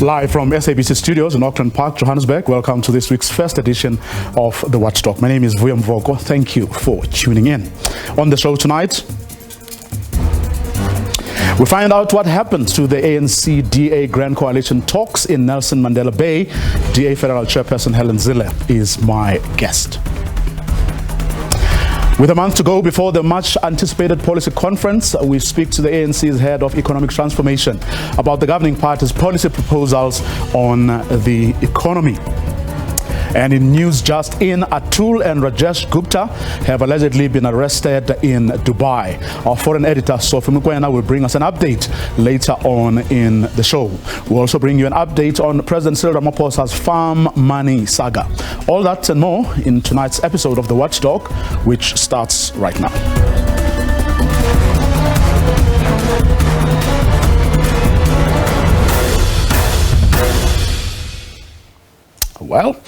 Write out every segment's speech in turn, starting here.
Live from SABC Studios in Auckland Park, Johannesburg. Welcome to this week's first edition of the Watchdog. My name is Vuyo Mvoko. Thank you for tuning in. On the show tonight, we find out what happened to the ANC-DA Grand Coalition talks in Nelson Mandela Bay. DA Federal Chairperson Helen Zille is my guest. With a month to go before the much-anticipated policy conference, we speak to the ANC's head of economic transformation about the governing party's policy proposals on the economy. And in news just in, Atul and Rajesh Gupta have allegedly been arrested in Dubai. Our foreign editor, Sophie Mukwena, will bring us an update later on in the show. We'll also bring you an update on President Cyril Ramaphosa's farm money saga. All that and more in tonight's episode of The Watchdog, which starts right now. Well,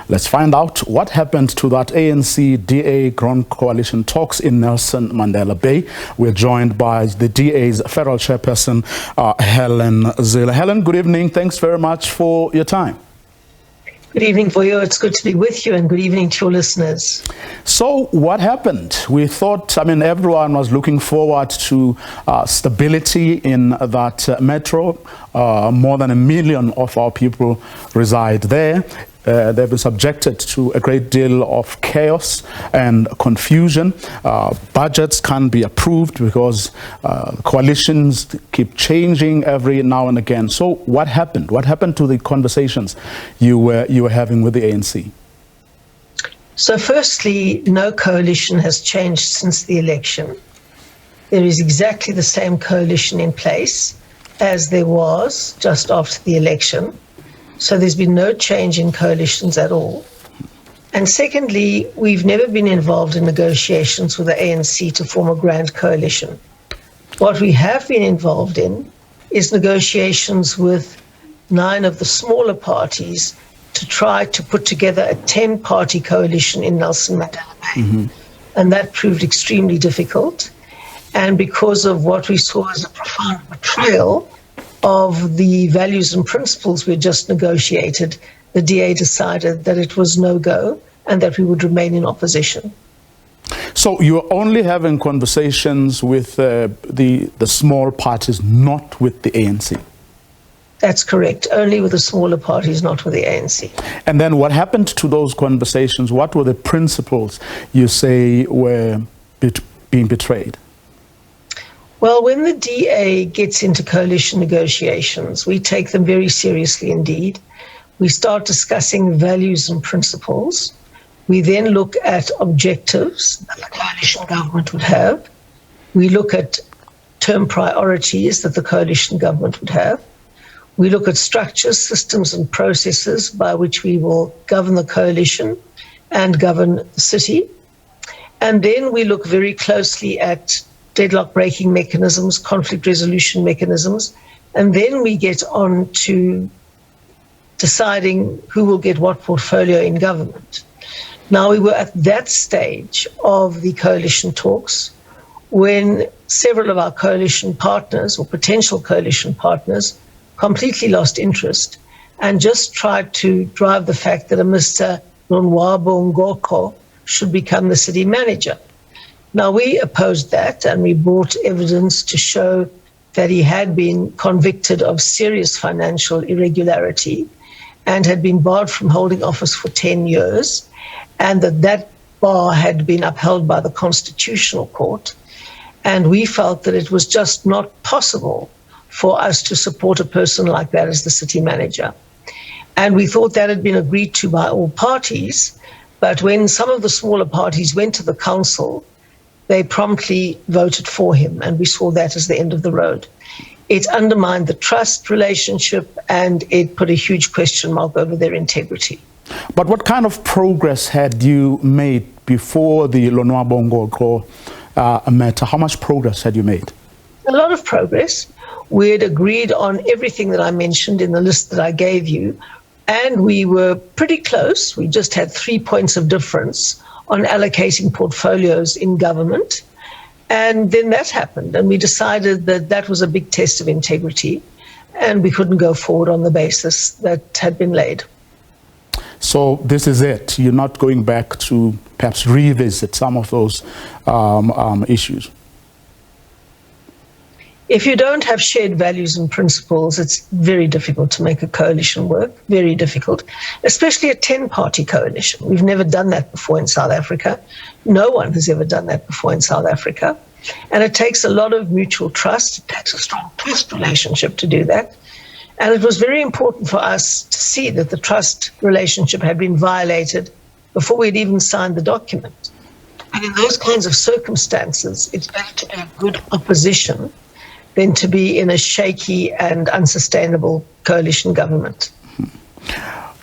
let's find out what happened to that ANC-DA Grand Coalition talks in Nelson Mandela Bay. We're joined by the DA's Federal Chairperson, Helen Zille. Helen, good evening. Thanks very much for your time. Good evening, Vuyo. It's good to be with you, and good evening to your listeners. So what happened? We thought, everyone was looking forward to stability in that metro. More than 1 million of our people reside there. They've been subjected to a great deal of chaos and confusion. Budgets can't be approved because coalitions keep changing every now and again. So what happened? What happened to the conversations you were having with the ANC? So firstly, no coalition has changed since the election. There is exactly the same coalition in place as there was just after the election. So there's been no change in coalitions at all. And secondly, we've never been involved in negotiations with the ANC to form a grand coalition. What we have been involved in is negotiations with 9 of the smaller parties to try to put together a 10-party coalition in Nelson Mandela Bay. Mm-hmm. And that proved extremely difficult. And because of what we saw as a profound betrayal of the values and principles we just negotiated, the DA decided that it was no-go and that we would remain in opposition. So you're only having conversations with the small parties, not with the ANC? That's correct. Only with the smaller parties, not with the ANC. And then what happened to those conversations? What were the principles you say were being betrayed? Well, when the DA gets into coalition negotiations, we take them very seriously indeed. We start discussing values and principles. We then look at objectives that the coalition government would have. We look at term priorities that the coalition government would have. We look at structures, systems, and processes by which we will govern the coalition and govern the city. And then we look very closely at deadlock breaking mechanisms, conflict resolution mechanisms, and then we get on to deciding who will get what portfolio in government. Now, we were at that stage of the coalition talks when several of our coalition partners or potential coalition partners completely lost interest and just tried to drive the fact that a Mr. Nonwabo Ngoko should become the city manager. Now, we opposed that, and we brought evidence to show that he had been convicted of serious financial irregularity and had been barred from holding office for 10 years, and that bar had been upheld by the Constitutional Court. And we felt that it was just not possible for us to support a person like that as the city manager. And we thought that had been agreed to by all parties, but when some of the smaller parties went to the council, they promptly voted for him, and we saw that as the end of the road. It undermined the trust relationship, and it put a huge question mark over their integrity. But what kind of progress had you made before the Lonwabo matter? How much progress had you made? A lot of progress. We had agreed on everything that I mentioned in the list that I gave you, and we were pretty close. We just had 3 points of difference on allocating portfolios in government. And then that happened, and we decided that that was a big test of integrity, and we couldn't go forward on the basis that had been laid. So this is it. You're not going back to perhaps revisit some of those issues? If you don't have shared values and principles, it's very difficult to make a coalition work, very difficult, especially a 10-party coalition. We've never done that before in South Africa. No one has ever done that before in South Africa. And it takes a lot of mutual trust. It takes a strong trust relationship to do that. And it was very important for us to see that the trust relationship had been violated before we'd even signed the document. And in those kinds of circumstances, it's better to be a good opposition than to be in a shaky and unsustainable coalition government.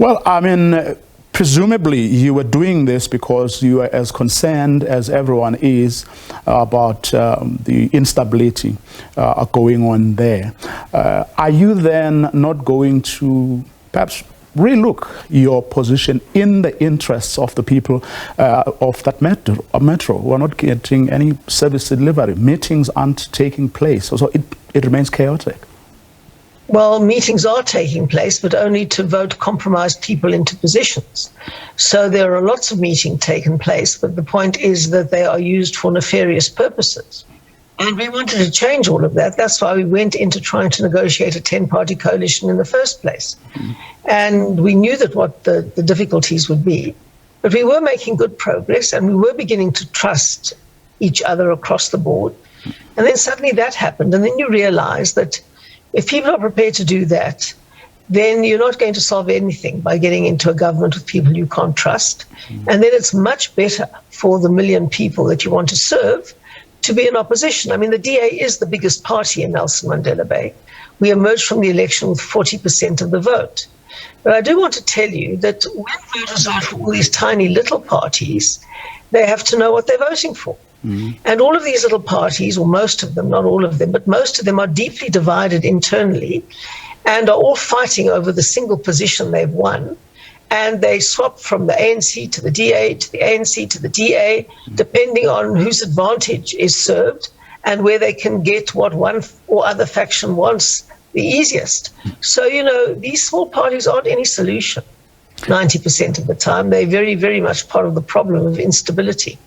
Well, I mean, presumably you were doing this because you are as concerned as everyone is about the instability going on there. Are you then not going to perhaps relook your position in the interests of the people of that metro who are not getting any service delivery? Meetings aren't taking place, so it remains chaotic. Well, meetings are taking place, but only to vote compromised people into positions. So there are lots of meetings taking place, but the point is that they are used for nefarious purposes. And we wanted to change all of that. That's why we went into trying to negotiate a 10-party coalition in the first place. And we knew that what the difficulties would be. But we were making good progress, and we were beginning to trust each other across the board. And then suddenly that happened. And then you realize that if people are prepared to do that, then you're not going to solve anything by getting into a government with people you can't trust. And then it's much better for the million people that you want to serve to be in opposition. I mean, the DA is the biggest party in Nelson Mandela Bay. We emerged from the election with 40% of the vote. But I do want to tell you that when voters vote for all these tiny little parties, they have to know what they're voting for. And all of these little parties, or most of them, not all of them, but most of them are deeply divided internally and are all fighting over the single position they've won. And they swap from the ANC to the DA, to the ANC to the DA, depending on whose advantage is served and where they can get what one or other faction wants the easiest. So, you know, these small parties aren't any solution. 90% of the time, they're very, very much part of the problem of instability.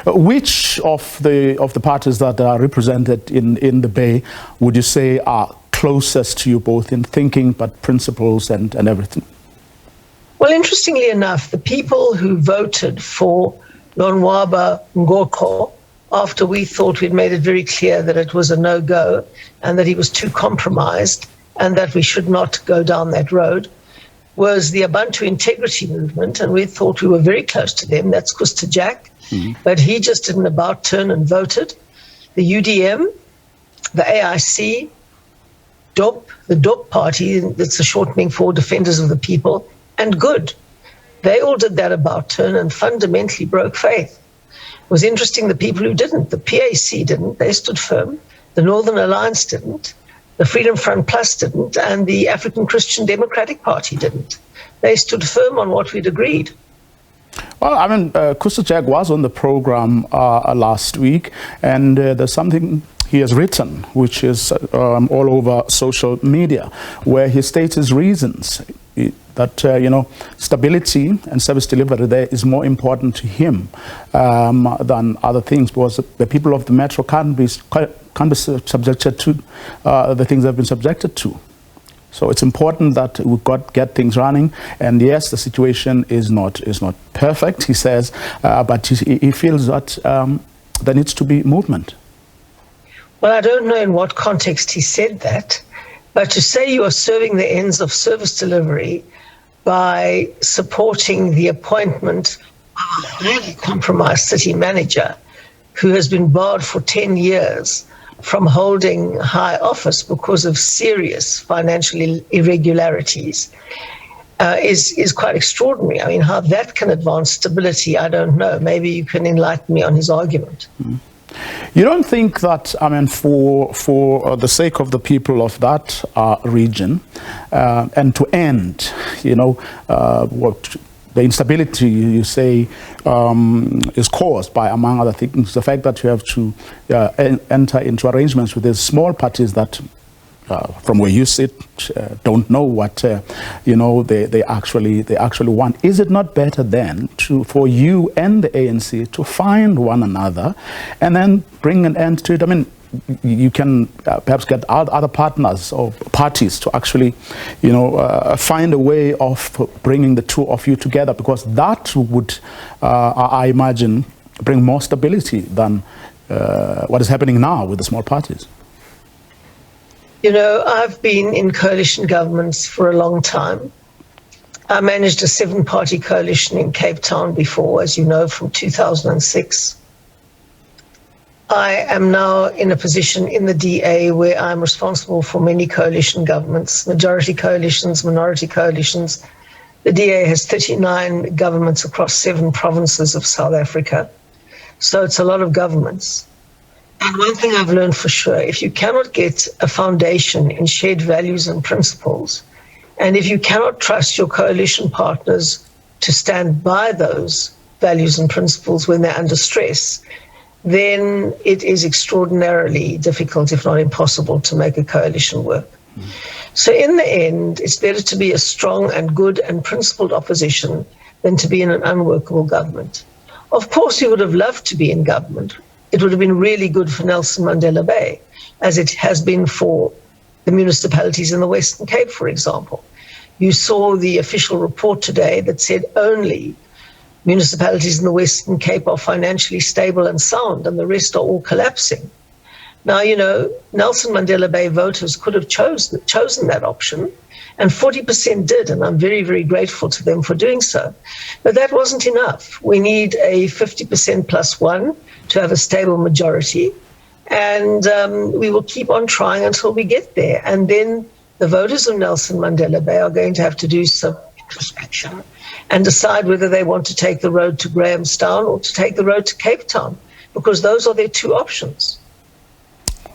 Which of the parties that are represented in the Bay would you say are closest to you both in thinking, but principles and everything? Well, interestingly enough, the people who voted for Lonwabo Ngoko, after we thought we'd made it very clear that it was a no-go and that he was too compromised and that we should not go down that road, was the Abantu Integrity Movement, and we thought we were very close to them. That's Kusta Jack, but he just did an about turn and voted. The UDM, the AIC, DOP, the DOP party, that's the shortening for Defenders of the People, and Good. They all did that about turn and fundamentally broke faith. It was interesting, the people who didn't, the PAC didn't, they stood firm. The Northern Alliance didn't. The Freedom Front Plus didn't, and the African Christian Democratic Party didn't. They stood firm on what we'd agreed. Well, I mean, Kusta Jack was on the program last week, and there's something he has written, which is all over social media, where he states his reasons that, you know, stability and service delivery there is more important to him than other things, because the people of the metro can't be subjected to the things they've been subjected to. So it's important that we get things running. And yes, the situation is not perfect, he says, but he feels that there needs to be movement. Well, I don't know in what context he said that, but to say you are serving the ends of service delivery by supporting the appointment of a highly compromised city manager who has been barred for 10 years from holding high office because of serious financial irregularities. is quite extraordinary. I mean, how that can advance stability, I don't know. Maybe you can enlighten me on his argument. You don't think that, I mean, for the sake of the people of that region, and to end, you know, what the instability, you say, is caused by, among other things, the fact that you have to enter into arrangements with these small parties that, from where you sit, don't know what you know they actually want. Is it not better then for you and the ANC to find one another and then bring an end to it? I mean, you can perhaps get other partners or parties to actually, you know, find a way of bringing the two of you together, because that would, I imagine, bring more stability than what is happening now with the small parties. You know, I've been in coalition governments for a long time. I managed a 7-party coalition in Cape Town before, as you know, from 2006. I am now in a position in the DA where I'm responsible for many coalition governments, majority coalitions, minority coalitions. The DA has 39 governments across 7 provinces of South Africa. So it's a lot of governments. And one thing I've learned for sure, if you cannot get a foundation in shared values and principles, and if you cannot trust your coalition partners to stand by those values and principles when they're under stress, then it is extraordinarily difficult, if not impossible, to make a coalition work. So in the end, it's better to be a strong and good and principled opposition than to be in an unworkable government. Of course, we would have loved to be in government. It would have been really good for Nelson Mandela Bay, as it has been for the municipalities in the Western Cape, for example. You saw the official report today that said only municipalities in the Western Cape are financially stable and sound, and the rest are all collapsing. Now, you know, Nelson Mandela Bay voters could have chosen that option, and 40% did, and I'm very, very grateful to them for doing so. But that wasn't enough. We need a 50% plus 1 to have a stable majority, and we will keep on trying until we get there. And then the voters of Nelson Mandela Bay are going to have to do some introspection and decide whether they want to take the road to Grahamstown or to take the road to Cape Town, because those are their 2 options.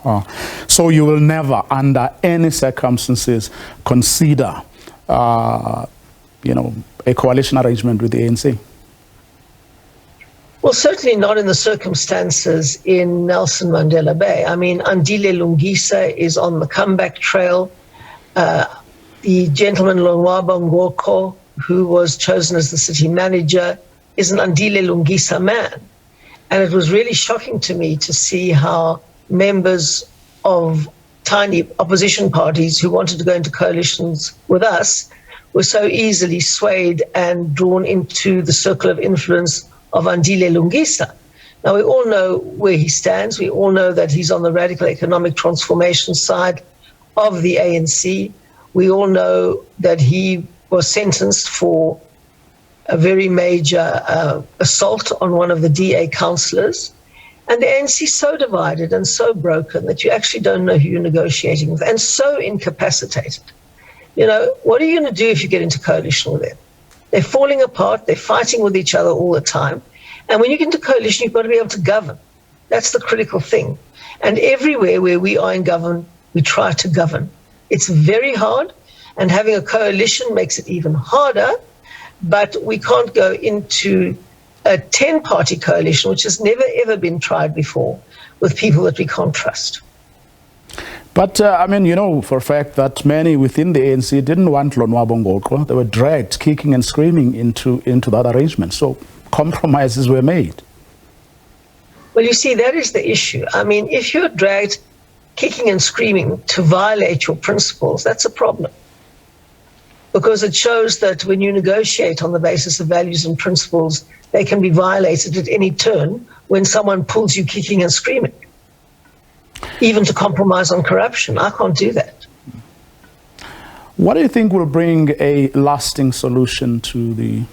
Oh. So you will never, under any circumstances, consider, you know, a coalition arrangement with the ANC? Well, certainly not in the circumstances in Nelson Mandela Bay. I mean, Andile Lungisa is on the comeback trail. The gentleman Lonwabo Ngoko, who was chosen as the city manager, is an Andile Lungisa man. And it was really shocking to me to see how members of tiny opposition parties who wanted to go into coalitions with us were so easily swayed and drawn into the circle of influence of Andile Lungisa. Now, we all know where he stands. We all know that he's on the radical economic transformation side of the ANC. We all know that he was sentenced for a very major assault on one of the DA councillors. And the ANC is so divided and so broken that you actually don't know who you're negotiating with, and so incapacitated. You know, what are you going to do if you get into coalition with them? They're falling apart. They're fighting with each other all the time. And when you get into coalition, you've got to be able to govern. That's the critical thing. And everywhere where we are in government, we try to govern. It's very hard, and having a coalition makes it even harder, but we can't go into a 10-party coalition, which has never, ever been tried before, with people that we can't trust. But, I mean, you know for a fact that many within the ANC didn't want Lonwabo Ngoko. They were dragged, kicking and screaming into that arrangement. So compromises were made. Well, you see, that is the issue. I mean, if you're dragged kicking and screaming to violate your principles, that's a problem. Because it shows that when you negotiate on the basis of values and principles, they can be violated at any turn when someone pulls you kicking and screaming. Even to compromise on corruption. I can't do that. What do you think will bring a lasting solution to the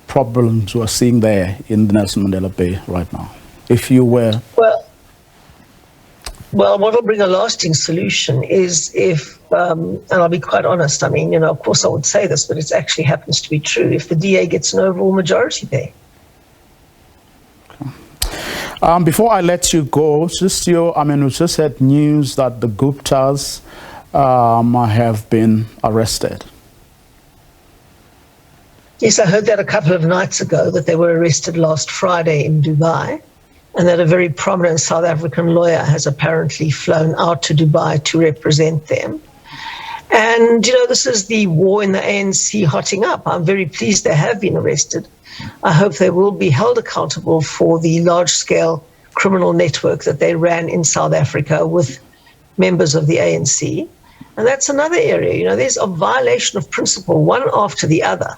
problems we are seeing there in the Nelson Mandela Bay right now? If you were... Well, Well, what will bring a lasting solution is if, and I'll be quite honest, I mean, of course I would say this, but it actually happens to be true, if the DA gets an overall majority there. Before I let you go, we just had news that the Guptas have been arrested. Yes, I heard that a couple of nights ago, that they were arrested last Friday in Dubai, and that a very prominent South African lawyer has apparently flown out to Dubai to represent them. And, this is the war in the ANC hotting up. I'm very pleased they have been arrested. I hope they will be held accountable for the large-scale criminal network that they ran in South Africa with members of the ANC. And that's another area. There's a violation of principle, one after the other.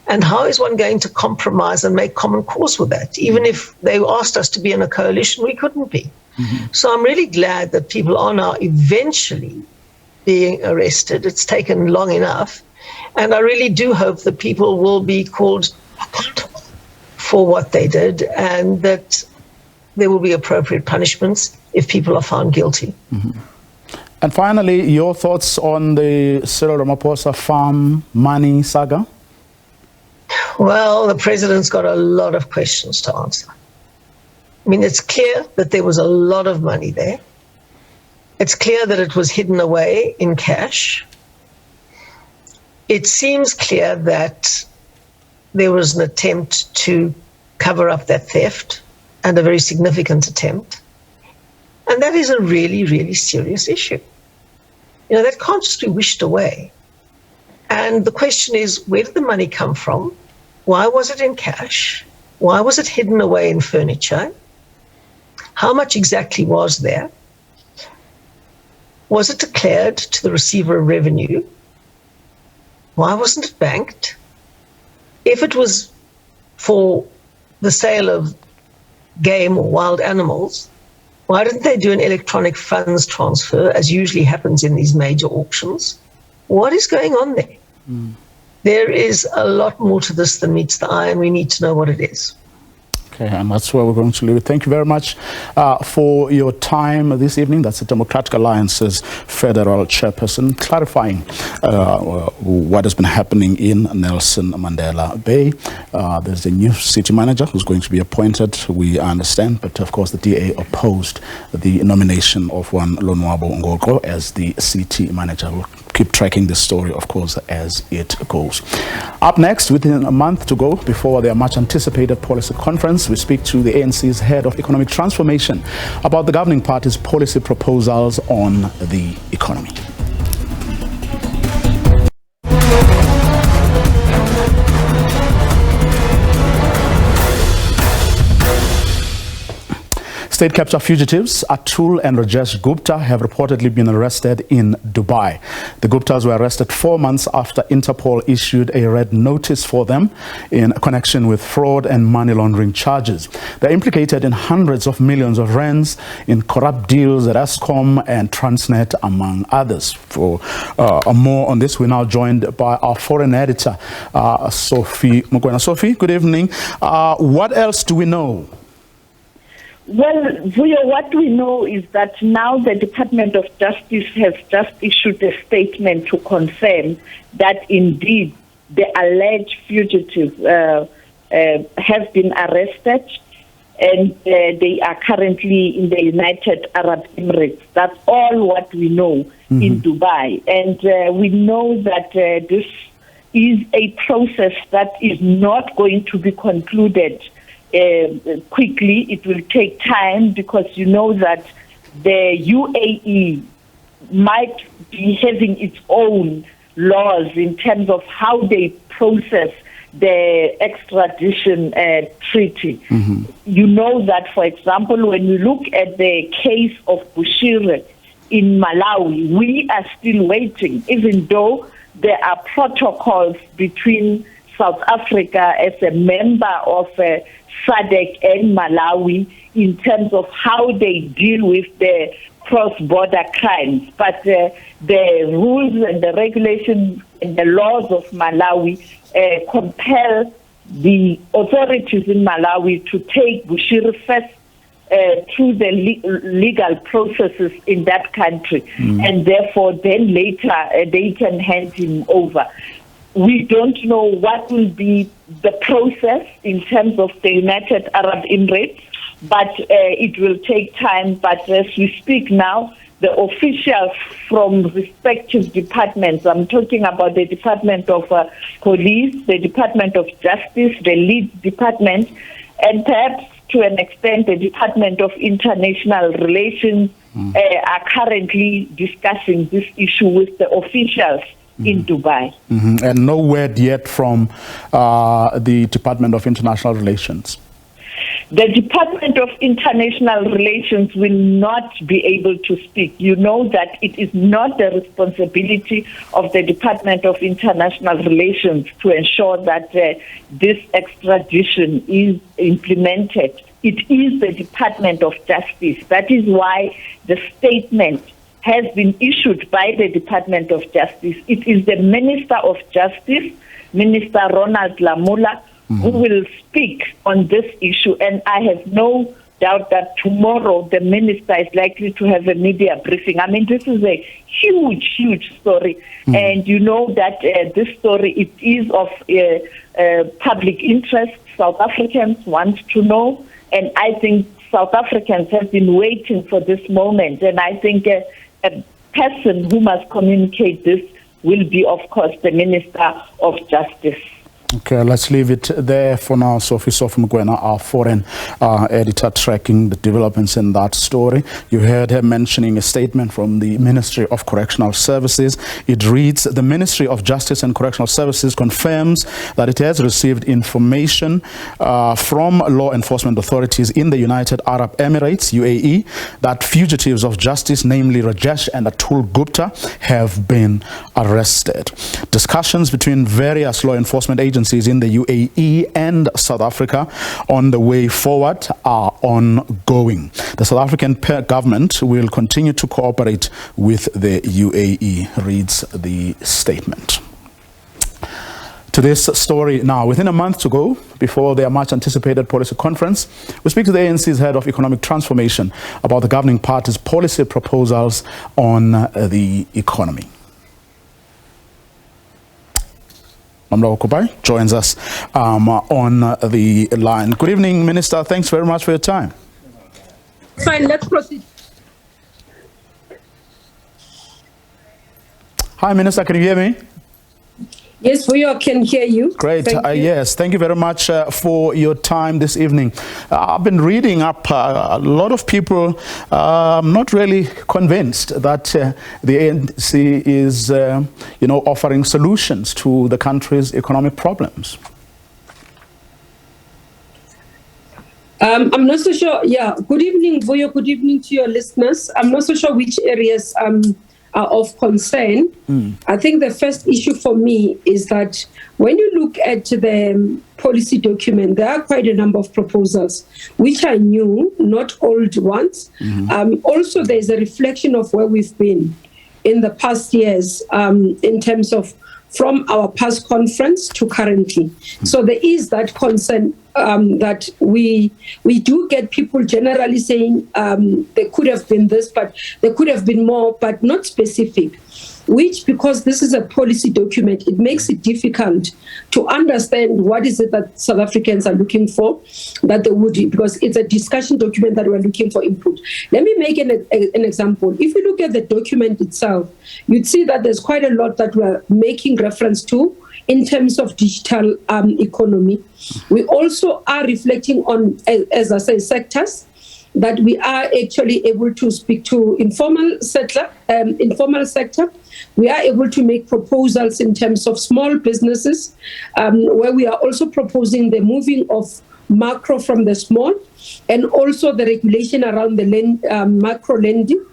And how is one going to compromise and make common cause with that? Even if they asked us to be in a coalition, we couldn't be. Mm-hmm. So I'm really glad that people are now eventually being arrested. It's taken long enough. And I really do hope that people will be called accountable for what they did, and that there will be appropriate punishments if people are found guilty. Mm-hmm. And finally, your thoughts on the Cyril Ramaphosa farm money saga? Well, the president's got a lot of questions to answer. I mean, it's clear that there was a lot of money there. It's clear that it was hidden away in cash. It seems clear that there was an attempt to cover up that theft, and a very significant attempt. And that is a really, really serious issue. That can't just be wished away. And the question is, where did the money come from? Why was it in cash? Why was it hidden away in furniture? How much exactly was there? Was it declared to the receiver of revenue? Why wasn't it banked? If it was for the sale of game or wild animals, why didn't they do an electronic funds transfer, as usually happens in these major auctions? What is going on there? There is a lot more to this than meets the eye, and we need to know what it is. Okay, and that's where we're going to leave it. Thank you very much for your time this evening. That's the Democratic Alliance's federal chairperson, clarifying what has been happening in Nelson Mandela Bay. There's a new city manager who's going to be appointed, we understand, but of course the DA opposed the nomination of one Lonwabo Ngoko as the city manager. We'll keep tracking this story, of course, as it goes. Up next, within a month to go before their much anticipated policy conference, we speak to the ANC's head of economic transformation about the governing party's policy proposals on the economy. State capture fugitives Atul and Rajesh Gupta have reportedly been arrested in Dubai. The Guptas were arrested 4 months after Interpol issued a red notice for them in connection with fraud and money laundering charges. They're implicated in hundreds of millions of rands in corrupt deals at Eskom and Transnet, among others. For more on this, we're now joined by our foreign editor, Sophie Mugwena. Sophie, good evening. What else do we know? Well, Vuyo, what we know is that now the Department of Justice has just issued a statement to confirm that indeed the alleged fugitives have been arrested, and they are currently in the United Arab Emirates. That's all what we know in Dubai. And we know that this is a process that is not going to be concluded quickly. It will take time, because you know that the UAE might be having its own laws in terms of how they process the extradition treaty. You know that, for example, when you look at the case of Bushiri in Malawi, we are still waiting, even though there are protocols between South Africa as a member of SADC and Malawi in terms of how they deal with the cross-border crimes. But the rules and the regulations and the laws of Malawi compel the authorities in Malawi to take Bushiri first through the legal processes in that country, and therefore then later they can hand him over. We don't know what will be the process in terms of the United Arab Emirates, but it will take time. But as we speak now, the officials from respective departments, I'm talking about the Department of Police, the Department of Justice, the lead department, and perhaps to an extent the Department of International Relations are currently discussing this issue with the officials in Dubai. And no word yet from the Department of International Relations. The Department of International Relations will not be able to speak. You know that it is not the responsibility of the Department of International Relations to ensure that this extradition is implemented. It is the Department of Justice. That is why the statement has been issued by the Department of Justice. It is the Minister of Justice, Minister Ronald Lamola, who will speak on this issue. And I have no doubt that tomorrow the minister is likely to have a media briefing. I mean, this is a huge, huge story. And you know that this story, it is of public interest. South Africans want to know. And I think South Africans have been waiting for this moment. And I think a person who must communicate this will be, of course, the Minister of Justice. Okay, let's leave it there for now. Sophie Mugwena, our foreign editor, tracking the developments in that story. You heard her mentioning a statement from the Ministry of Correctional Services. It reads, the Ministry of Justice and Correctional Services confirms that it has received information from law enforcement authorities in the United Arab Emirates, UAE, that fugitives of justice, namely Rajesh and Atul Gupta, have been arrested. Discussions between various law enforcement agencies in the UAE and South Africa on the way forward are ongoing. The South African government will continue to cooperate with the UAE, reads the statement. To this story now, within a month to go, before their much anticipated policy conference, we speak to the ANC's head of economic transformation about the governing party's policy proposals on the economy. Mamla Okubai joins us on the line. Good evening, Minister. Thanks very much for your time. Fine, let's proceed. Hi, Minister. Can you hear me? Yes, we all can hear you. Great. Yes, thank you very much for your time this evening. I've been reading up a lot of people not really convinced that the ANC is, offering solutions to the country's economic problems. I'm not so sure. Yeah. Good evening, Vuyo. Good evening to your listeners. I'm not so sure which areas are of concern. I think the first issue for me is that when you look at the policy document, there are quite a number of proposals, which are new, not old ones. Also, there's a reflection of where we've been in the past years in terms of from our past conference to currently. So there is that concern that we do get people generally saying there could have been this, but there could have been more, but not specific. Which, because this is a policy document, it makes it difficult to understand what is it that South Africans are looking for, that they would, because it's a discussion document that we're looking for input. Let me make an example. If you look at the document itself, you'd see that there's quite a lot that we're making reference to in terms of digital economy. We also are reflecting on, as I say, sectors that we are actually able to speak to informal sector. We are able to make proposals in terms of small businesses, where we are also proposing the moving of macro from the small, and also the regulation around the macro lending.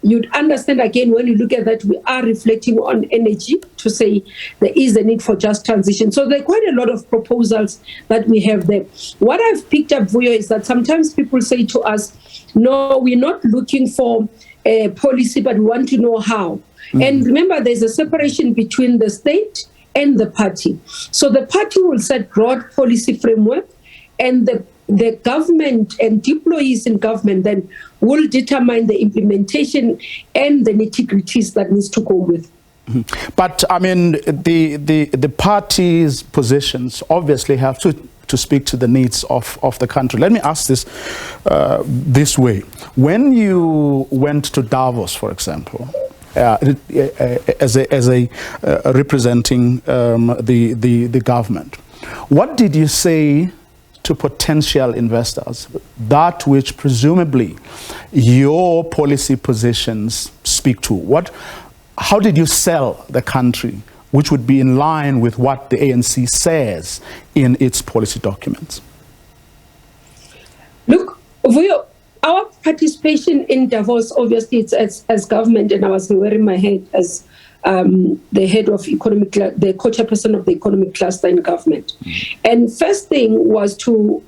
You'd understand, again, when you look at that, we are reflecting on energy to say there is a need for just transition. So there are quite a lot of proposals that we have there. What I've picked up, Vuyo, is that sometimes people say to us, no, we're not looking for a policy, but we want to know how. And remember, there's a separation between the state and the party. So the party will set broad policy framework, and the the government and employees in government then will determine the implementation and the nitty-gritties that needs to go with. But I mean, the party's positions obviously have to speak to the needs of the country. Let me ask this this way. When you went to Davos, for example, as a representing the government, what did you say to potential investors, that which presumably your policy positions speak to? How did you sell the country, which would be in line with what the ANC says in its policy documents? Look, our participation in Davos, obviously, it's as government, and I was wearing my hat as the head of the co-chairperson of the economic cluster in government. And first thing was to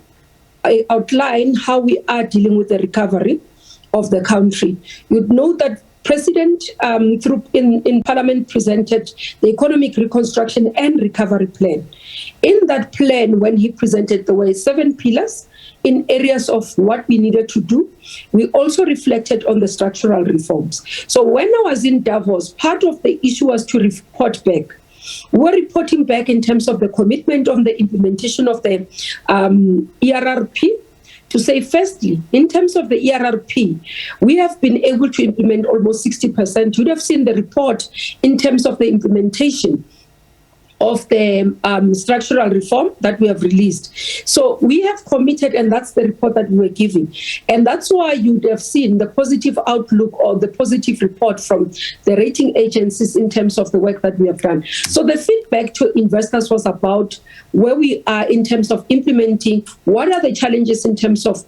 outline how we are dealing with the recovery of the country. You'd know that President in Parliament presented the Economic Reconstruction and Recovery Plan. In that plan, when he presented, there were 7 pillars in areas of what we needed to do. We also reflected on the structural reforms. So when I was in Davos, part of the issue was to report back. We're reporting back in terms of the commitment on the implementation of the ERRP, to say, firstly, in terms of the ERRP, we have been able to implement almost 60%. You'd have seen the report in terms of the implementation of the structural reform that we have released. So we have committed, and that's the report that we were giving. And that's why you'd have seen the positive outlook or the positive report from the rating agencies in terms of the work that we have done. So the feedback to investors was about where we are in terms of implementing, what are the challenges in terms of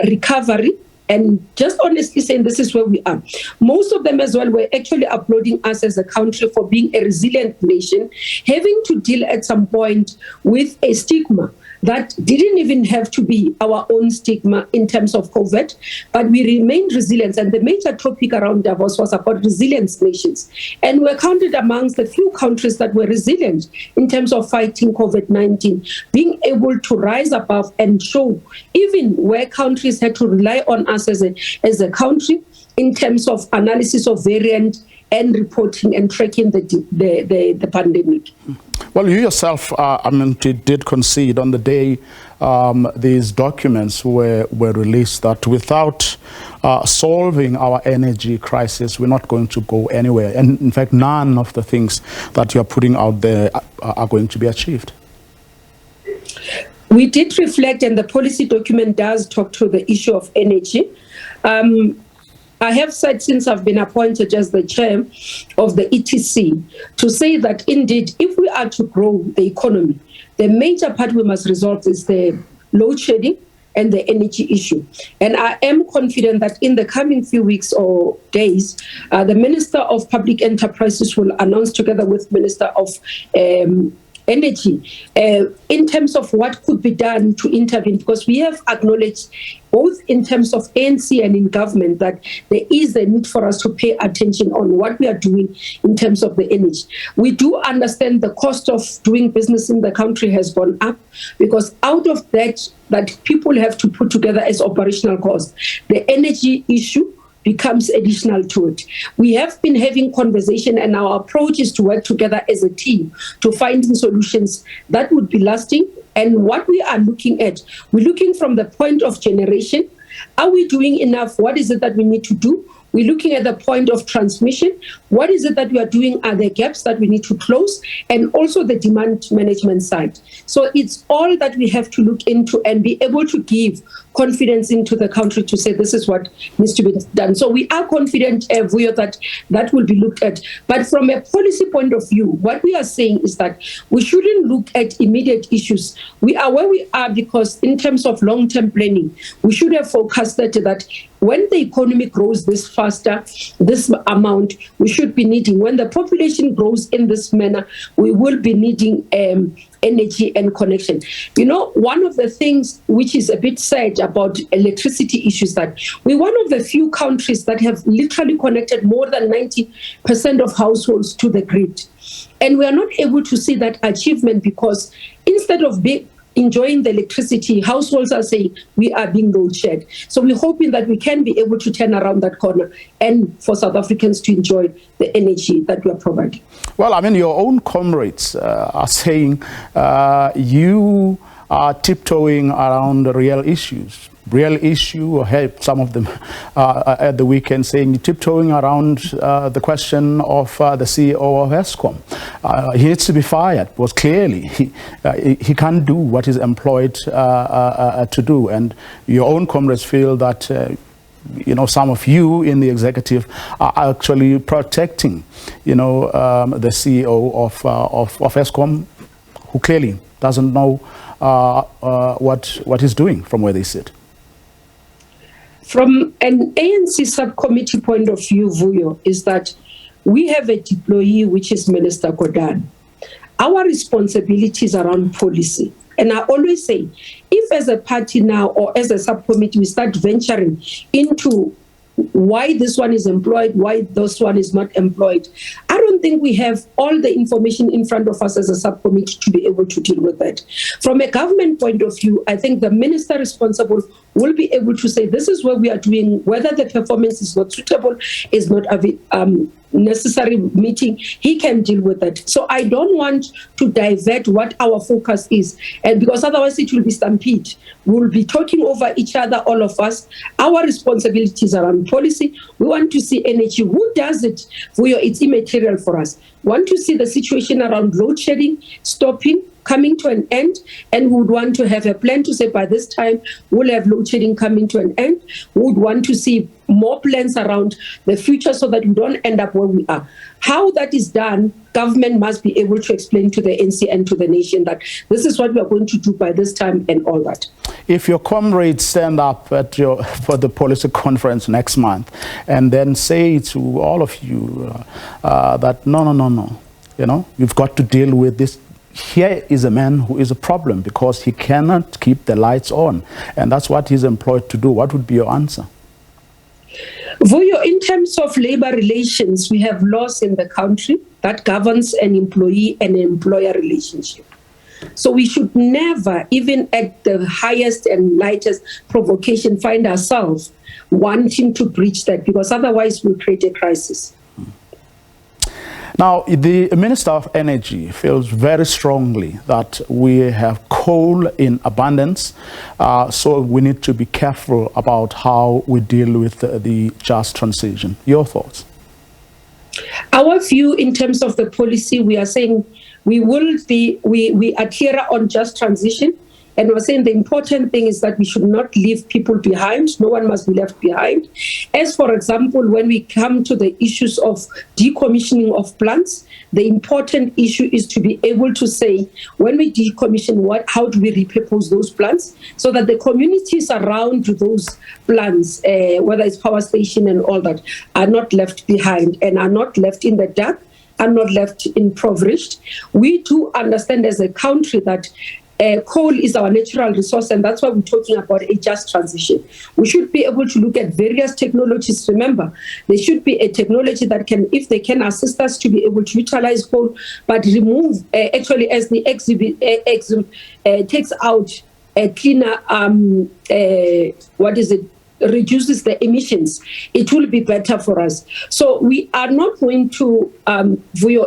recovery, and just honestly saying this is where we are. Most of them as well were actually applauding us as a country for being a resilient nation, having to deal at some point with a stigma that didn't even have to be our own stigma in terms of COVID, but we remained resilient. And the major topic around Davos was about resilience nations. And we're counted amongst the few countries that were resilient in terms of fighting COVID-19, being able to rise above and show, even where countries had to rely on us as a country in terms of analysis of variant and reporting and tracking the pandemic. Well, you yourself, did concede on the day these documents were released that without solving our energy crisis, we're not going to go anywhere. And in fact, none of the things that you're putting out there are going to be achieved. We did reflect, and the policy document does talk to the issue of energy. I have said since I've been appointed as the chair of the ETC to say that indeed, if we are to grow the economy, the major part we must resolve is the load shedding and the energy issue. And I am confident that in the coming few weeks or days, the Minister of Public Enterprises will announce together with Minister of Energy in terms of what could be done to intervene, because we have acknowledged both in terms of ANC and in government that there is a need for us to pay attention on what we are doing in terms of the energy. We do understand the cost of doing business in the country has gone up, because out of that people have to put together as operational cost, the energy issue becomes additional to it. We have been having conversation, and our approach is to work together as a team to find solutions that would be lasting. And what we are looking at, we're looking from the point of generation. Are we doing enough? What is it that we need to do? We're looking at the point of transmission. What is it that we are doing? Are there gaps that we need to close? And also the demand management side. So it's all that we have to look into and be able to give confidence into the country to say this is what needs to be done. So we are confident, Vuyo, that will be looked at. But from a policy point of view, what we are saying is that we shouldn't look at immediate issues. We are where we are because in terms of long-term planning, we should have forecasted that when the economy grows this faster, this amount, we should be needing. When the population grows in this manner, we will be needing energy and connection. You know, one of the things which is a bit sad about electricity issues that we're one of the few countries that have literally connected more than 90% of households to the grid. And we are not able to see that achievement because instead of enjoying the electricity, households are saying we are being load shed. So we're hoping that we can be able to turn around that corner and for South Africans to enjoy the energy that we are providing. Well, I mean, your own comrades are saying you are tiptoeing around the real issues. Real issue, or help some of them at the weekend saying tiptoeing around the question of the CEO of Eskom. He needs to be fired because clearly he can't do what he's employed to do. And your own comrades feel that some of you in the executive are actually protecting the CEO of Eskom, who clearly doesn't know what he's doing from where they sit. From an ANC subcommittee point of view, Vuyo, is that we have a deployee, which is Minister Godani. Our responsibilities around policy. And I always say, if as a party now or as a subcommittee, we start venturing into why this one is employed, why this one is not employed, I don't think we have all the information in front of us as a subcommittee to be able to deal with that. From a government point of view, I think the minister responsible will be able to say, this is what we are doing, whether the performance is not suitable, is not necessary meeting, he can deal with that. So I don't want to divert what our focus is, and because otherwise it will be stampede. We'll be talking over each other, all of us. Our responsibilities around policy. We want to see energy. Who does it? It's immaterial for us. Want to see the situation around load shedding stopping, coming to an end, and we would want to have a plan to say by this time we'll have load shedding coming to an end. We would want to see more plans around the future so that we don't end up where we are. How that is done, government must be able to explain to the NC and to the nation that this is what we are going to do by this time and all that. If your comrades stand up at for the policy conference next month and then say to all of you that no, you've got to deal with this. Here is a man who is a problem because he cannot keep the lights on, and that's what he's employed to do. What would be your answer? Vuyo, in terms of labor relations, we have laws in the country that governs an employee and employer relationship. So we should never, even at the highest and lightest provocation, find ourselves wanting to breach that, because otherwise we'll create a crisis. Now, the Minister of Energy feels very strongly that we have coal in abundance, so we need to be careful about how we deal with the just transition. Your thoughts? Our view in terms of the policy, we are saying we adhere on just transition. And we're saying the important thing is that we should not leave people behind. No one must be left behind. As, for example, when we come to the issues of decommissioning of plants, the important issue is to be able to say, when we decommission, how do we repurpose those plants so that the communities around those plants, whether it's power station and all that, are not left behind and are not left in the dark, are not left impoverished. We do understand as a country that coal is our natural resource, and that's why we're talking about a just transition. We should be able to look at various technologies. Remember, there should be a technology that can, if they can assist us to be able to utilize coal, but remove, actually, as the exhibit takes out a cleaner, reduces the emissions, it will be better for us. So we are not going to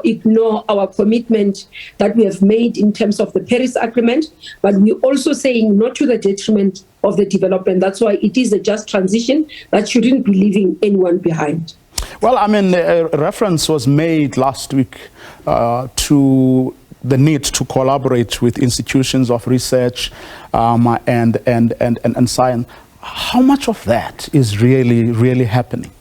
ignore our commitment that we have made in terms of the Paris Agreement, but we're also saying not to the detriment of the development. That's why it is a just transition that shouldn't be leaving anyone behind. Well, I mean, a reference was made last week to the need to collaborate with institutions of research and science. How much of that is really happening?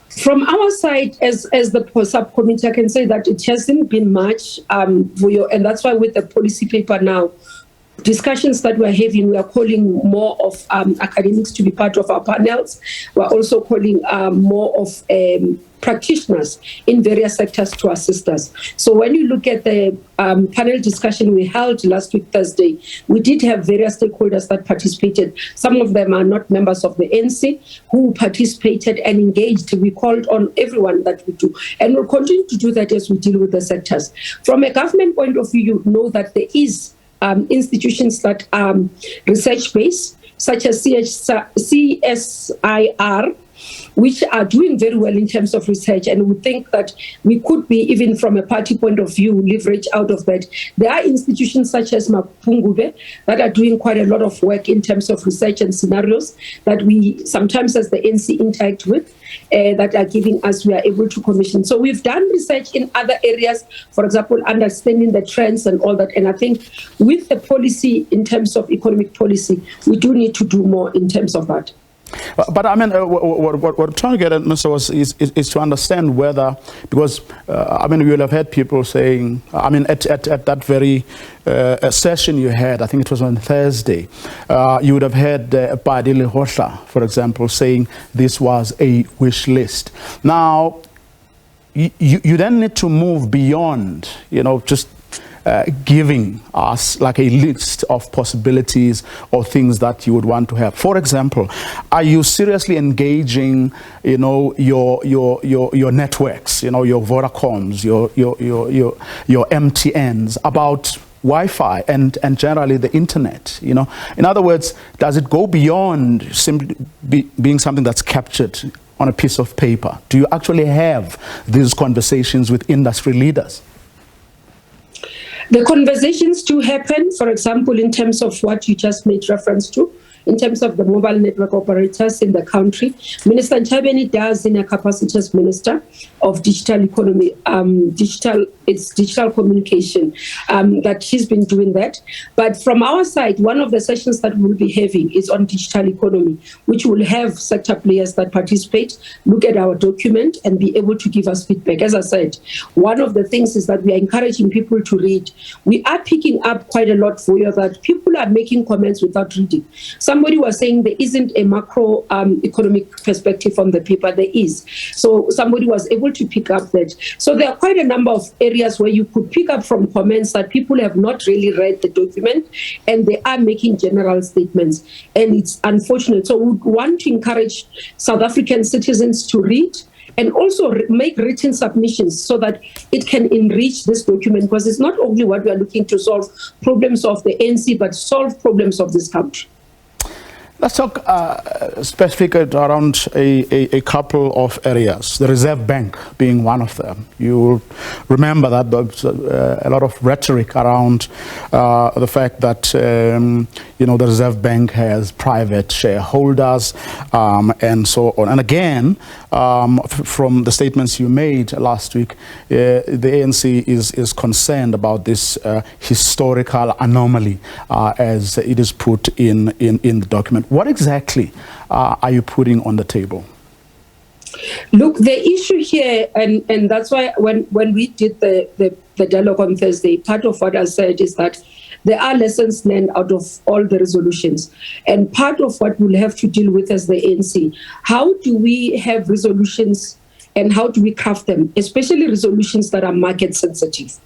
From our side, as the subcommittee, I can say that it hasn't been much, and that's why with the policy paper now, discussions that we're having, we are calling more of academics to be part of our panels. We're also calling more of practitioners in various sectors to assist us. So when you look at the panel discussion we held last week, Thursday, we did have various stakeholders that participated. Some of them are not members of the NC who participated and engaged. We called on everyone that we do. And we'll continue to do that as we deal with the sectors. From a government point of view, you know that there is institutions that are research-based, such as CSIR, which are doing very well in terms of research, and we think that we could be, even from a party point of view, leverage out of that. There are institutions such as Mapungube that are doing quite a lot of work in terms of research and scenarios that we sometimes, as the NC, interact with, that are giving us, we are able to commission. So we've done research in other areas, for example, understanding the trends and all that. And I think with the policy, in terms of economic policy, we do need to do more in terms of that. But I mean, what I'm trying to get at, Mr. is to understand whether, because I mean, you will have had people saying, I mean, at that very session you had, I think it was on Thursday, you would have had Padile Hosha, for example, saying this was a wish list. Now, you then need to move beyond, you know, just giving us like a list of possibilities or things that you would want to have. For example, are you seriously engaging, you know, your networks, you know, your Vodacoms, your MTNs about Wi-Fi and generally the internet, you know? In other words, does it go beyond simply being something that's captured on a piece of paper? Do you actually have these conversations with industry leaders? The conversations do happen, for example, in terms of what you just made reference to, in terms of the mobile network operators in the country. Minister Nchabeni does, in a capacity as Minister of Digital Economy, digital communication, that she's been doing that. But from our side, one of the sessions that we'll be having is on digital economy, which will have sector players that participate, look at our document and be able to give us feedback. As I said, one of the things is that we are encouraging people to read. We are picking up quite a lot for you that people are making comments without reading. Somebody was saying there isn't a macro economic perspective on the paper. There is. So somebody was able to pick up that. So there are quite a number of areas where you could pick up from comments that people have not really read the document and they are making general statements. And it's unfortunate. So we want to encourage South African citizens to read and also make written submissions so that it can enrich this document, because it's not only what we are looking to solve problems of the ANC, but solve problems of this country. Let's talk specifically around a couple of areas, the Reserve Bank being one of them. You remember that there's a lot of rhetoric around the fact that you know, the Reserve Bank has private shareholders and so on. And again, from the statements you made last week, the ANC is concerned about this historical anomaly as it is put in the document. What exactly are you putting on the table? Look, the issue here, and that's why when we did the dialogue on Thursday, part of what I said is that there are lessons learned out of all the resolutions. And part of what we'll have to deal with as the ANC, how do we have resolutions and how do we craft them, especially resolutions that are market sensitive?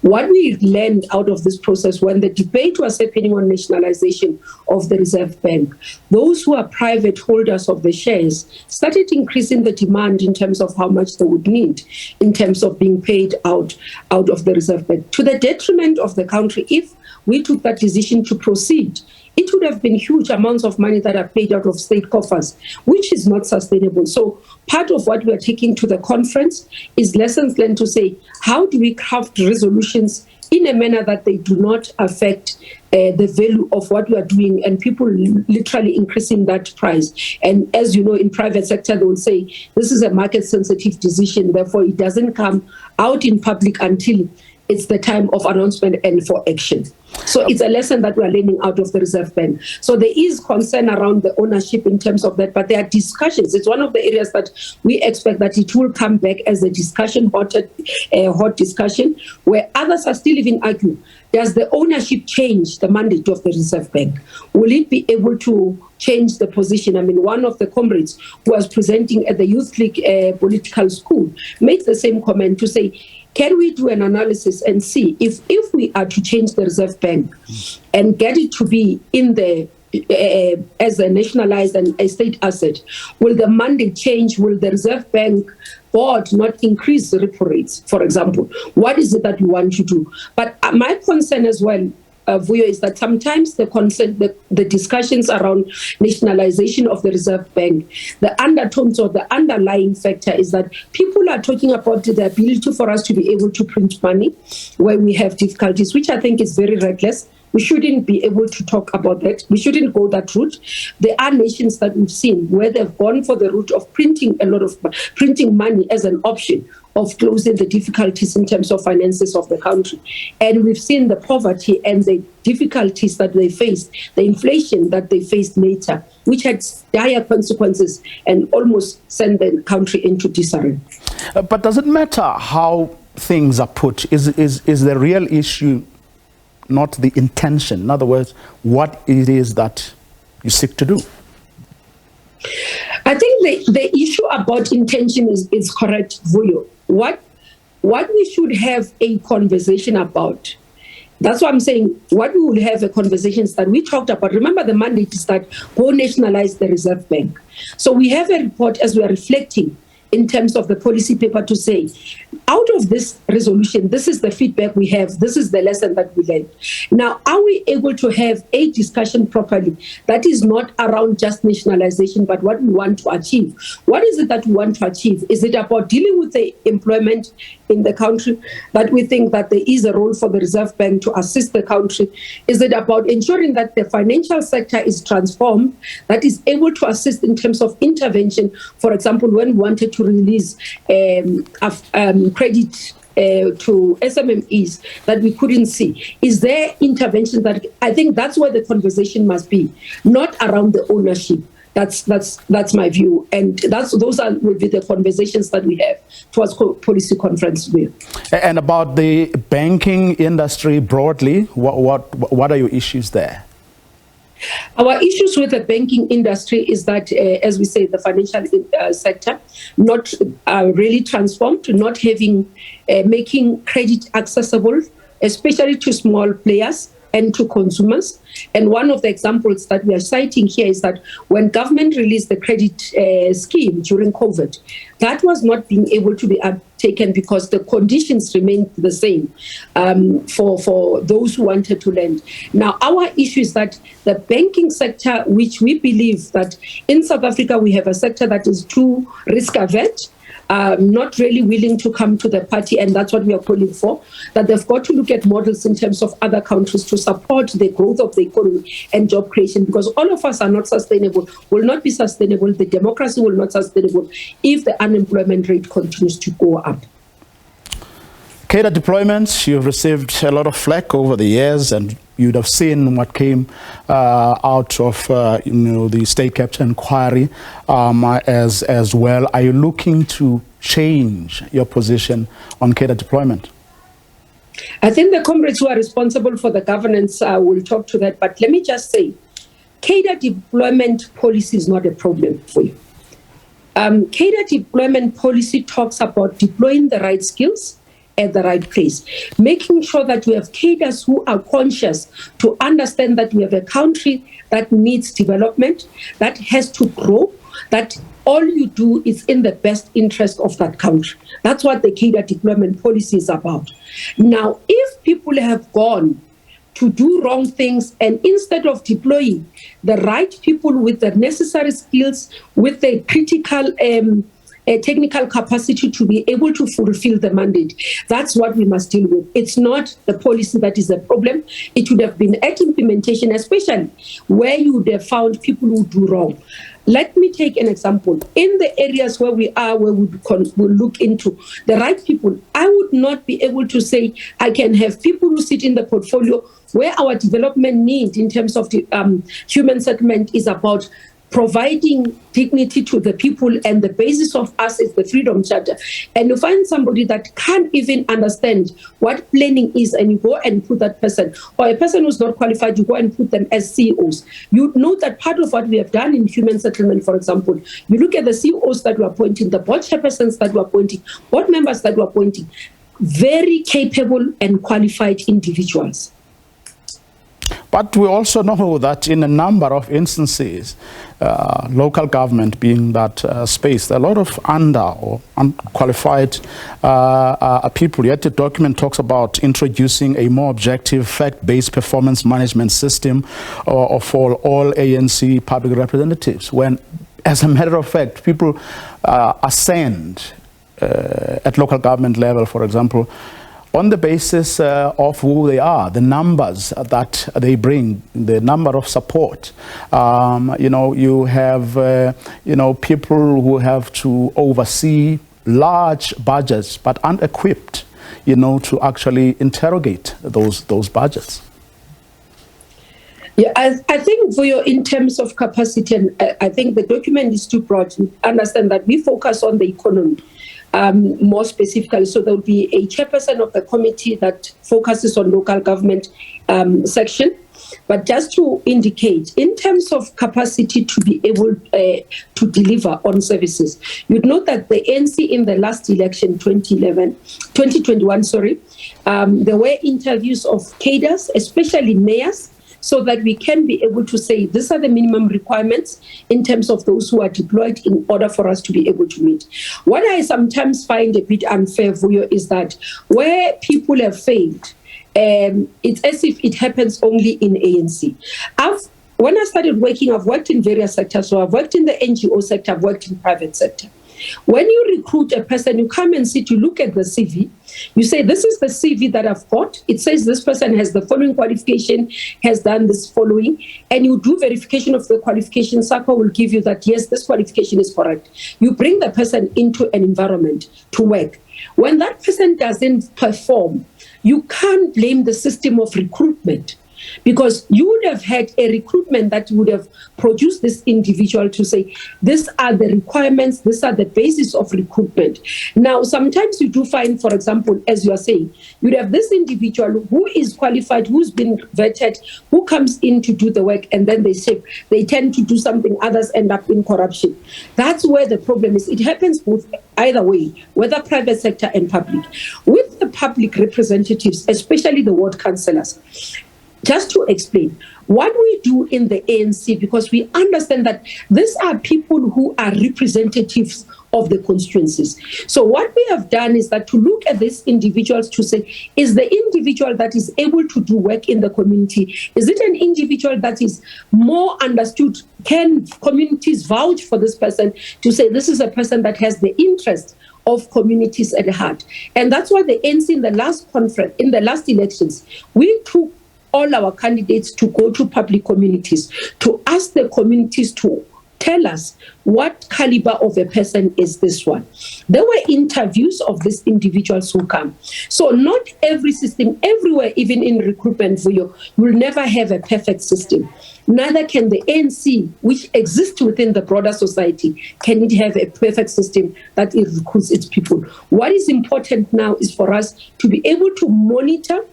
What we learned out of this process when the debate was happening on nationalization of the Reserve Bank, those who are private holders of the shares started increasing the demand in terms of how much they would need in terms of being paid out of the Reserve Bank, to the detriment of the country. If we took that decision to proceed, it would have been huge amounts of money that are paid out of state coffers, which is not sustainable. So part of what we are taking to the conference is lessons learned to say, how do we craft resolutions in a manner that they do not affect the value of what we are doing and people literally increasing that price. And as you know, in private sector, they will say, this is a market sensitive decision, therefore it doesn't come out in public until it's the time of announcement and for action. So it's a lesson that we are learning out of the Reserve Bank. So there is concern around the ownership in terms of that, but there are discussions. It's one of the areas that we expect that it will come back as a discussion, hot discussion, where others are still even arguing. does the ownership change the mandate of the Reserve Bank? Will it be able to change the position? I mean, one of the comrades who was presenting at the Youth League political school made the same comment to say, can we do an analysis and see if we are to change the Reserve Bank and get it to be in the as a nationalized and a state asset, will the mandate change? Will the Reserve Bank board not increase the repo rates, for example? What is it that we want to do? But my concern as well, Vuyo, is that sometimes the discussions around nationalization of the Reserve Bank, the undertones or the underlying factor is that people are talking about the ability for us to be able to print money where we have difficulties, which I think is very reckless. We shouldn't be able to talk about that. We shouldn't go that route. There are nations that we've seen where they've gone for the route of printing money as an option of closing the difficulties in terms of finances of the country. And we've seen the poverty and the difficulties that they faced, the inflation that they faced later, which had dire consequences and almost sent the country into disarray. But does it matter how things are put? Is the real issue not the intention? In other words, what it is that you seek to do? I think the issue about intention is correct, Vuyo. What we should have a conversation about, that's what I'm saying, what we will have a conversation is that we talked about, remember the mandate is that go nationalize the Reserve Bank. So we have a report as we are reflecting in terms of the policy paper to say, out of this resolution, this is the feedback we have, this is the lesson that we learned. Now, are we able to have a discussion properly that is not around just nationalization, but what we want to achieve? What is it that we want to achieve? Is it about dealing with the employment in the country, that we think that there is a role for the Reserve Bank to assist the country? Is it about ensuring that the financial sector is transformed, that is able to assist in terms of intervention? For example, when we wanted to release credit to SMMEs that we couldn't see. Is there intervention that I think that's where the conversation must be, not around the ownership. That's my view, and will be the conversations that we have towards policy conference with. And about the banking industry broadly, what are your issues there? Our issues with the banking industry is that, as we say, the financial sector not really transformed, not having making credit accessible, especially to small players and to consumers. And one of the examples that we are citing here is that when government released the credit scheme during COVID, that was not being able to be taken because the conditions remained the same for those who wanted to lend. Now, our issue is that the banking sector, which we believe that in South Africa, we have a sector that is too risk-averse, not really willing to come to the party, and that's what we are calling for, that they've got to look at models in terms of other countries to support the growth of the economy and job creation, because all of us are not sustainable, will not be sustainable, the democracy will not be sustainable if the unemployment rate continues to go up. Cadre deployments, you've received a lot of flack over the years, and you'd have seen what came out of the state capture inquiry as well. Are you looking to change your position on cadre deployment? I think the comrades who are responsible for the governance will talk to that, but let me just say, cadre deployment policy is not a problem for you. Cadre deployment policy talks about deploying the right skills at the right place, making sure that we have cadres who are conscious to understand that we have a country that needs development, that has to grow, that all you do is in the best interest of that country. That's what the cadre deployment policy is about. Now, if people have gone to do wrong things, and instead of deploying the right people with the necessary skills, with the critical technical capacity to be able to fulfill the mandate, that's what we must deal with. It's not the policy that is the problem. It would have been at implementation, especially where you would have found people who do wrong. Let me take an example. In the areas where we are, where we'll look into the right people, I would not be able to say I can have people who sit in the portfolio where our development need in terms of the human settlement is about providing dignity to the people, and the basis of us is the Freedom Charter, and you find somebody that can't even understand what planning is, and you go and put that person, or a person who's not qualified, you go and put them as CEOs. You know that part of what we have done in human settlement, for example, you look at the CEOs that we're appointing, the board chairpersons that we're appointing, board members that we're appointing, very capable and qualified individuals. But we also know that in a number of instances, local government being that space, there are a lot of under or unqualified people. Yet the document talks about introducing a more objective, fact-based performance management system for all ANC public representatives. When, as a matter of fact, people ascend at local government level, for example, on the basis of who they are, the numbers that they bring, the number of support. You have, people who have to oversee large budgets but aren't equipped, to actually interrogate those budgets. Yeah, I think in terms of capacity, and I think the document is too broad. Understand that we focus on the economy. More specifically, so there will be a chairperson of the committee that focuses on local government section. But just to indicate, in terms of capacity to be able to deliver on services, you'd note that the ANC in the last election, 2021, there were interviews of cadres, especially mayors, so that we can be able to say these are the minimum requirements in terms of those who are deployed in order for us to be able to meet. What I sometimes find a bit unfair, Vuyo, is that where people have failed, it's as if it happens only in ANC. When I started working, I've worked in various sectors. So I've worked in the NGO sector, I've worked in private sector. When you recruit a person, you come and sit, you look at the CV, you say, this is the CV that I've got. It says this person has the following qualification, has done this following, and you do verification of the qualification. Saga will give you that, yes, this qualification is correct. You bring the person into an environment to work. When that person doesn't perform, you can't blame the system of recruitment. Because you would have had a recruitment that would have produced this individual to say, these are the requirements, these are the basis of recruitment. Now, sometimes you do find, for example, as you are saying, you'd have this individual who is qualified, who's been vetted, who comes in to do the work, and then they tend to do something, others end up in corruption. That's where the problem is. It happens both either way, whether private sector and public. With the public representatives, especially the ward councillors, just to explain what we do in the ANC, because we understand that these are people who are representatives of the constituencies. So what we have done is that to look at these individuals to say, is the individual that is able to do work in the community, is it an individual that is more understood? Can communities vouch for this person to say this is a person that has the interest of communities at heart? And that's why the ANC in the last conference, in the last elections, we took all our candidates to go to public communities, to ask the communities to tell us what caliber of a person is this one. There were interviews of these individuals who come. So not every system, everywhere, even in recruitment, Vuyo, will never have a perfect system. Neither can the ANC, which exists within the broader society, can it have a perfect system that it recruits its people. What is important now is for us to be able to monitor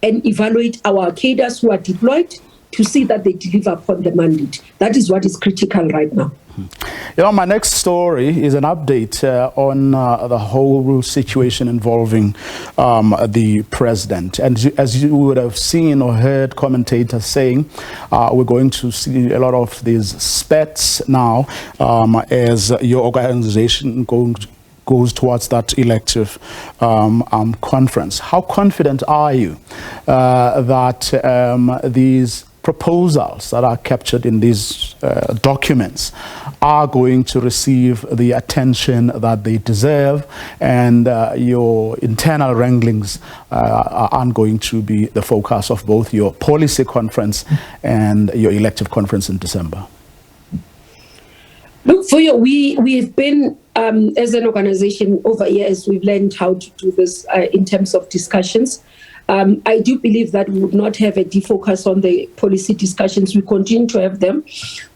and evaluate our cadres who are deployed to see that they deliver upon the mandate. That is what is critical right now. My next story is an update on the whole situation involving the president. And as you would have seen or heard commentators saying, we're going to see a lot of these spats now as your organization goes towards that elective conference. How confident are you that these proposals that are captured in these documents are going to receive the attention that they deserve, and your internal wranglings aren't going to be the focus of both your policy conference and your elective conference in December? Look, Vuyo, we've been, as an organization over years, we've learned how to do this in terms of discussions. I do believe that we would not have a defocus on the policy discussions. We continue to have them.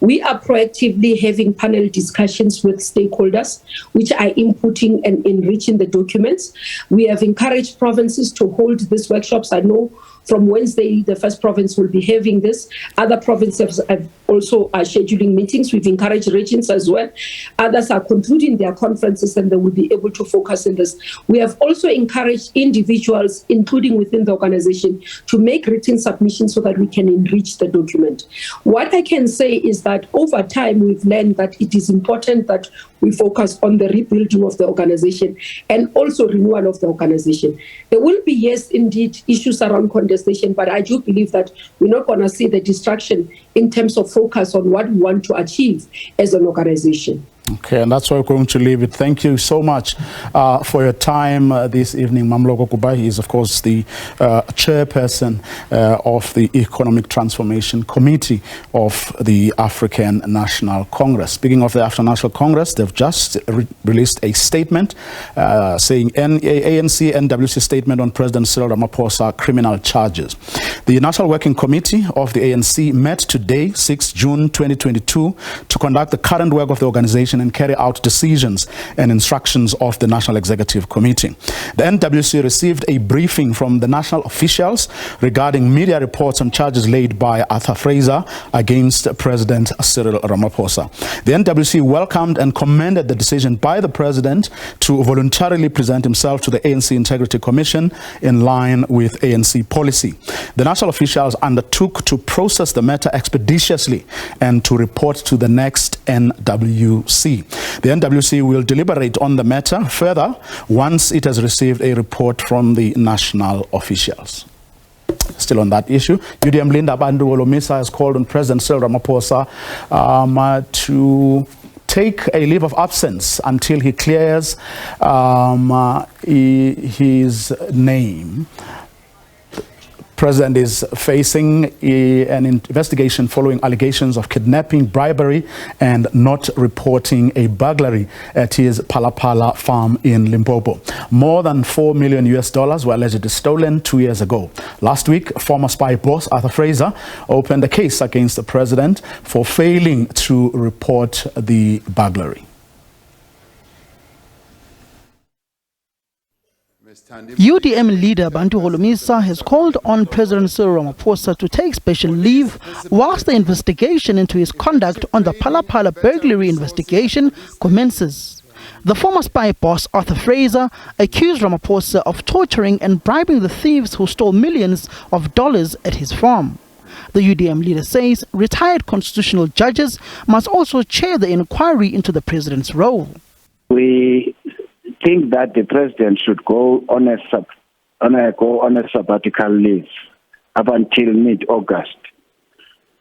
We are proactively having panel discussions with stakeholders, which are inputting and enriching the documents. We have encouraged provinces to hold these workshops. I know from Wednesday, the first province will be having this. Other provinces also are scheduling meetings. We've encouraged regions as well. Others are concluding their conferences and they will be able to focus on this. We have also encouraged individuals, including within the organization, to make written submissions so that we can enrich the document. What I can say is that over time, we've learned that it is important that we focus on the rebuilding of the organization and also renewal of the organization. There will be, yes, indeed, issues around contestation, but I do believe that we're not going to see the distraction in terms of focus on what we want to achieve as an organization. Okay, and that's where we're going to leave it. Thank you so much for your time this evening. Mamloko Kubai is, of course, the chairperson of the Economic Transformation Committee of the African National Congress. Speaking of the African National Congress, they've just released a statement saying ANC NWC statement on President Cyril Ramaphosa criminal charges. The National Working Committee of the ANC met today, 6 June 2022, to conduct the current work of the organization and carry out decisions and instructions of the National Executive Committee. The NWC received a briefing from the national officials regarding media reports on charges laid by Arthur Fraser against President Cyril Ramaphosa. The NWC welcomed and commended the decision by the President to voluntarily present himself to the ANC Integrity Commission in line with ANC policy. The national officials undertook to process the matter expeditiously and to report to the next NWC. The NWC will deliberate on the matter further once it has received a report from the national officials. Still on that issue, UDM Linda Bandu Olomisa has called on President Cyril Ramaphosa to take a leave of absence until he clears his name. President is facing an investigation following allegations of kidnapping, bribery, and not reporting a burglary at his Palapala farm in Limpopo. More than $4 million were allegedly stolen 2 years ago. Last week, former spy boss Arthur Fraser opened a case against the president for failing to report the burglary. UDM leader Bantu Holomisa has called on President Cyril Ramaphosa to take special leave whilst the investigation into his conduct on the Palapala burglary investigation commences. The former spy boss Arthur Fraser accused Ramaphosa of torturing and bribing the thieves who stole millions of dollars at his farm. The UDM leader says retired constitutional judges must also chair the inquiry into the president's role. We think that the president should go on a sabbatical leave up until mid-August,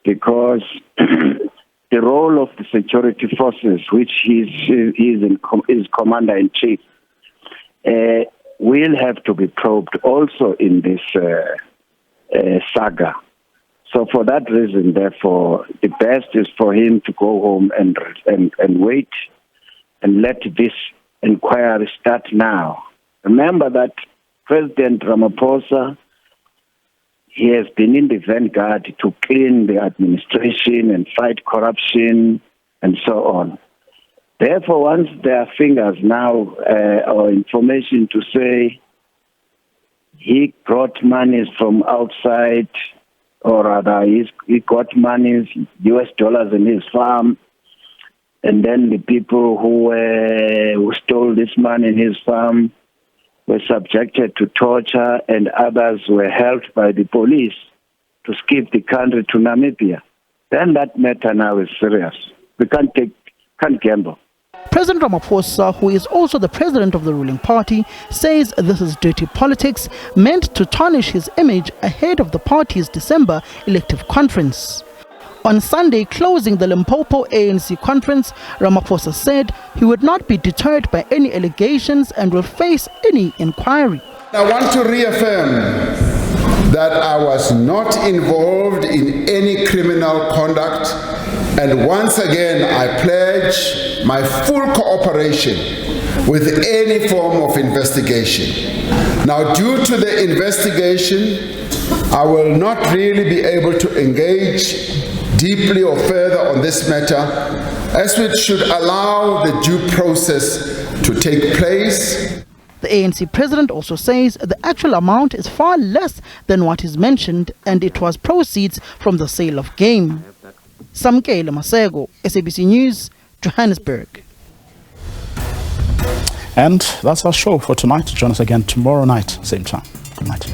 because the role of the security forces, which is commander-in-chief, will have to be probed also in this saga. So for that reason, therefore, the best is for him to go home and wait and let this inquiry start now. Remember that President Ramaphosa, he has been in the vanguard to clean the administration and fight corruption and so on. Therefore, once there are fingers now or information to say he brought monies from outside, or rather he got monies, US dollars in his farm, and then the people who stole this money in his farm were subjected to torture, and others were held by the police to skip the country to Namibia. Then that matter now is serious. We can't gamble. President Ramaphosa, who is also the president of the ruling party, says this is dirty politics meant to tarnish his image ahead of the party's December elective conference. On Sunday, closing the Limpopo ANC conference, Ramaphosa said he would not be deterred by any allegations and will face any inquiry. I want to reaffirm that I was not involved in any criminal conduct, and once again I pledge my full cooperation with any form of investigation. Now, due to the investigation, I will not really be able to engage deeply or further on this matter, as we should allow the due process to take place. The ANC president also says the actual amount is far less than what is mentioned, and it was proceeds from the sale of game. Samkele Masego, SABC News, Johannesburg. And that's our show for tonight. Join us again tomorrow night, same time. Good night.